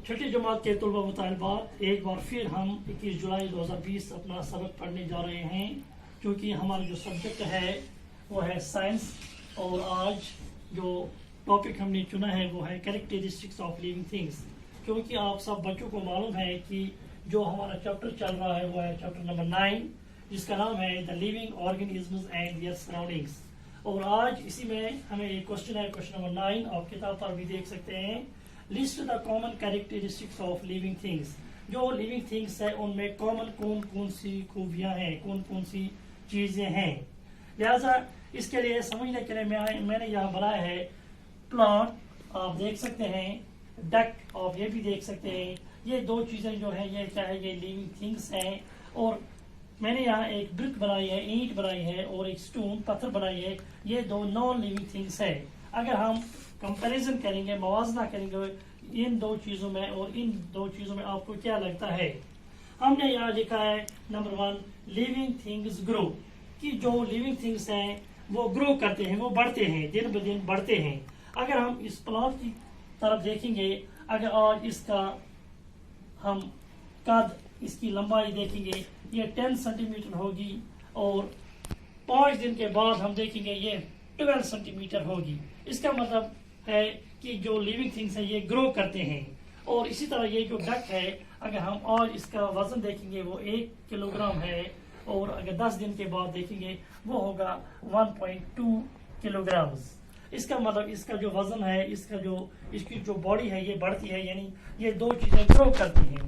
چھٹی جماعت کے طلبہ و طالبات، ایک بار پھر ہم 21 جولائی 2020 اپنا سبق پڑھنے جا رہے ہیں، کیونکہ ہمارا جو سبجیکٹ ہے وہ ہے سائنس، اور آج جو ٹاپک ہم نے چنا ہے وہ ہے کریکٹرسٹکس آف لیونگ تھنگس، کیونکہ آپ سب بچوں کو معلوم ہے کہ جو ہمارا چیپٹر چل رہا ہے وہ ہے چیپٹر نمبر 9، جس کا نام ہے the living organisms and their surroundings. اور آج اسی میں ہمیں ایک کوشچن ہے، کوشچن نمبر 9 آپ کتاب پر بھی دیکھ سکتے ہیں، list the common characteristics of living things. جو لیونگ تھنگس ہے ان میں کامن کون سی خوبیاں ہیں، کون سی چیزیں ہیں۔ لہذا اس کے لیے سمجھنے کے لیے میں نے یہاں بنایا ہے پلانٹ، آپ دیکھ سکتے ہیں، ڈک آپ یہ بھی دیکھ سکتے ہیں۔ یہ دو چیزیں جو ہیں یہ کیا ہے، یہ لیونگ تھنگس ہیں۔ اور میں نے یہاں ایک برک بنائی ہے، اینٹ بنائی ہے، اور ایک سٹون پتھر بنائی ہے، یہ دو نان لیونگ تھنگس ہے۔ اگر ہم کمپیریزن کریں گے، موازنہ کریں گے ان دو چیزوں میں اور ان دو چیزوں میں، آپ کو کیا لگتا ہے؟ ہم نے یہاں لکھا ہے نمبر 1 لیونگ تھنگس گرو، کہ جو لیونگ تھنگس ہیں وہ گرو کرتے ہیں، وہ بڑھتے ہیں، دن بدن بڑھتے ہیں۔ اگر ہم اس پلانٹ کی طرف دیکھیں گے، اگر آج اس کا ہم قد، اس کی لمبائی دیکھیں گے، یہ 10 سینٹی میٹر ہوگی، اور 5 دن کے بعد ہم دیکھیں گے یہ 12 سینٹی میٹر ہوگی۔ اس کا مطلب ہے کہ جو لیونگ تھنگس ہیں یہ گرو کرتے ہیں۔ اور اسی طرح یہ جو ڈک ہے، اگر ہم آج اس کا وزن دیکھیں گے وہ 1 کلو گرام ہے، اور اگر 10 دن کے بعد دیکھیں گے وہ ہوگا 1.2 کلو گرامز۔ اس کا مطلب اس کا جو وزن ہے، اس کی جو باڈی ہے یہ بڑھتی ہے، یعنی یہ دو چیزیں گرو کرتی ہیں۔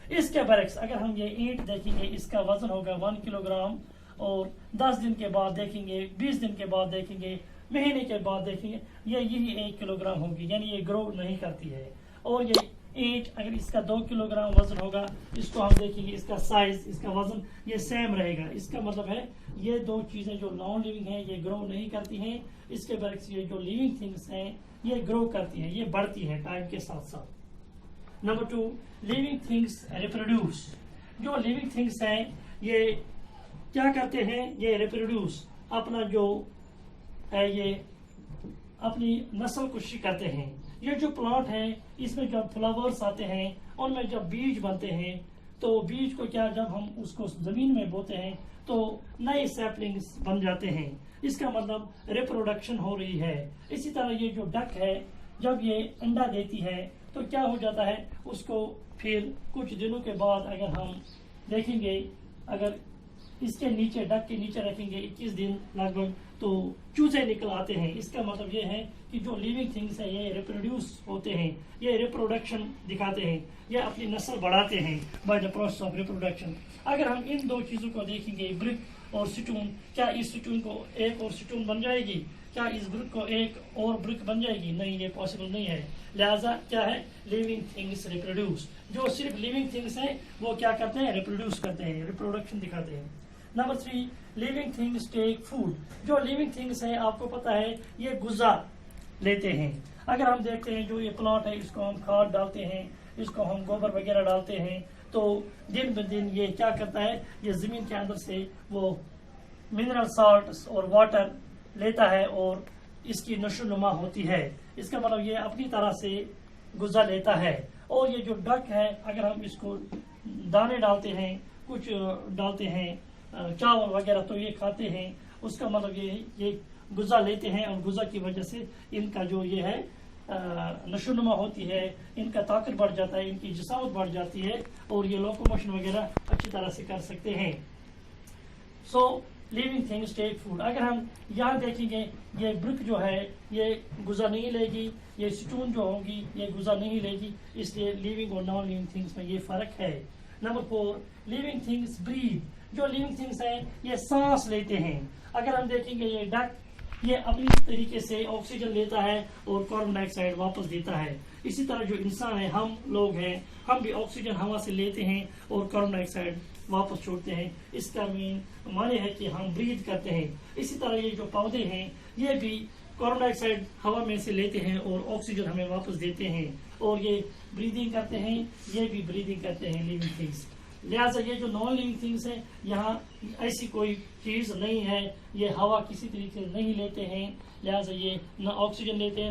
اس کے برعکس اگر ہم یہ اینٹ دیکھیں گے، اس کا وزن ہوگا 1 کلو گرام، اور 10 دن کے بعد دیکھیں گے، 20 دن کے بعد دیکھیں گے، مہینے کے بعد دیکھیں گے، یہی 1 کلو گرام ہوگی، یعنی یہ گرو نہیں کرتی ہے۔ اور یہ اینٹ اگر اس کا 2 کلو گرام وزن ہوگا، اس کو ہم دیکھیں گے، اس کا سائز، اس کا وزن یہ سیم رہے گا۔ اس کا مطلب ہے یہ دو چیزیں جو نان لیونگ ہیں یہ گرو نہیں کرتی ہیں۔ اس کے برعکس یہ جو لیونگ تھنگس ہیں یہ گرو کرتی ہیں، یہ بڑھتی ہیں ٹائم کے ساتھ ساتھ۔ Number 2 living things reproduce. جو لیونگ تھنگس ہیں یہ کیا کرتے ہیں، یہ ریپروڈیوس، اپنا جو ہے یہ اپنی نسل کشی کرتے ہیں۔ یہ جو پلانٹ ہے اس میں جب فلاورز آتے ہیں، ان میں جب بیج بنتے ہیں، تو بیج کو کیا، جب ہم اس کو زمین میں بوتے ہیں تو نئے سیپلنگز بن جاتے ہیں۔ اس کا مطلب ریپروڈکشن ہو رہی ہے۔ اسی طرح یہ جو ڈک ہے جب یہ انڈا دیتی ہے تو کیا ہو جاتا ہے، اس کو پھر کچھ دنوں کے بعد اگر ہم دیکھیں گے، اگر اس کے نیچے، ڈک کے نیچے رکھیں گے 21 دن لگ بھگ، تو چوزے نکل آتے ہیں۔ اس کا مطلب یہ ہے کہ جو لیونگ تھنگس ہیں یہ ریپروڈیوس ہوتے ہیں، یہ ریپروڈکشن دکھاتے ہیں، یہ اپنی نسل بڑھاتے ہیں by the process of reproduction. اگر ہم ان دو چیزوں کو دیکھیں گے، برک اور سٹون، کیا اس سٹون کو ایک اور سٹون بن جائے گی؟ کیا اس برک کو ایک اور برک بن جائے گی؟ نہیں، یہ پاسبل نہیں ہے۔ لہذا کیا ہے، لیونگ تھنگس ریپروڈیوس۔ جو صرف لیونگ تھنگس ہیں وہ کیا کرتے ہیں، ریپروڈیوس کرتے ہیں، ریپروڈکشن دکھاتے ہیں۔ Number 3 living things take food. جو لیونگ تھنگس ہیں آپ کو پتا ہے یہ غذا لیتے ہیں۔ اگر ہم دیکھتے ہیں جو یہ پلانٹ ہے، اس کو ہم کھاد ڈالتے ہیں، اس کو ہم گوبر وغیرہ ڈالتے ہیں، تو دن بدن یہ کیا کرتا ہے، یہ زمین کے اندر سے وہ منرل سالٹس اور واٹر لیتا ہے، اور اس کی نشو و نما ہوتی ہے۔ اس کا مطلب یہ اپنی طرح سے غذا لیتا ہے۔ اور یہ جو ڈک ہے، اگر ہم اس کو دانے ڈالتے ہیں، کچھ ڈالتے ہیں، چاول وغیرہ، تو یہ کھاتے ہیں۔ اس کا مطلب یہ غذا لیتے ہیں، اور غذا کی وجہ سے ان کا جو یہ ہے نشو و نما ہوتی ہے، ان کا طاقت بڑھ جاتا ہے، ان کی جسامت بڑھ جاتی ہے، اور یہ لوکوموشن وغیرہ اچھی طرح سے کر سکتے ہیں۔ سو لیونگ تھنگس ٹیک فوڈ۔ اگر ہم یہاں دیکھیں گے، یہ برک جو ہے یہ غذا نہیں لے گی، یہ سٹون جو ہوگی یہ غذا نہیں لے گی، اس لیے لیونگ اور نان لیونگ تھنگس میں یہ فرق ہے۔ Number 4 living things breathe. جو لیونگ تھنگس ہیں یہ سانس لیتے ہیں۔ اگر ہم دیکھیں گے، یہ ڈک یہ اپنی طریقے سے آکسیجن لیتا ہے اور کاربن ڈائی آکسائڈ واپس دیتا ہے۔ اسی طرح جو انسان ہے، ہم لوگ ہیں، ہم بھی آکسیجن ہوا سے لیتے ہیں اور کاربن ڈائی آکسائڈ واپس چھوڑتے ہیں۔ اس کا معنی ہے کہ ہم بریتھ کرتے ہیں۔ اسی طرح یہ جو پودے ہیں یہ بھی کاربن ڈائی آکسائڈ ہوا میں سے لیتے ہیں اور آکسیجن ہمیں واپس دیتے ہیں، اور یہ بریدنگ کرتے ہیں، یہ بھی بریدنگ کرتے ہیں لیونگ تھنگس۔ لہٰذا یہ جو نان لیونگ تھنگس ہیں، یہاں ایسی کوئی چیز نہیں ہے، یہ ہوا کسی طریقے سے نہیں لیتے ہیں، لہٰذا یہ نہ آکسیجن لیتے ہیں،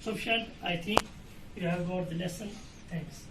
sufficient. I think you have got the lesson. Thanks.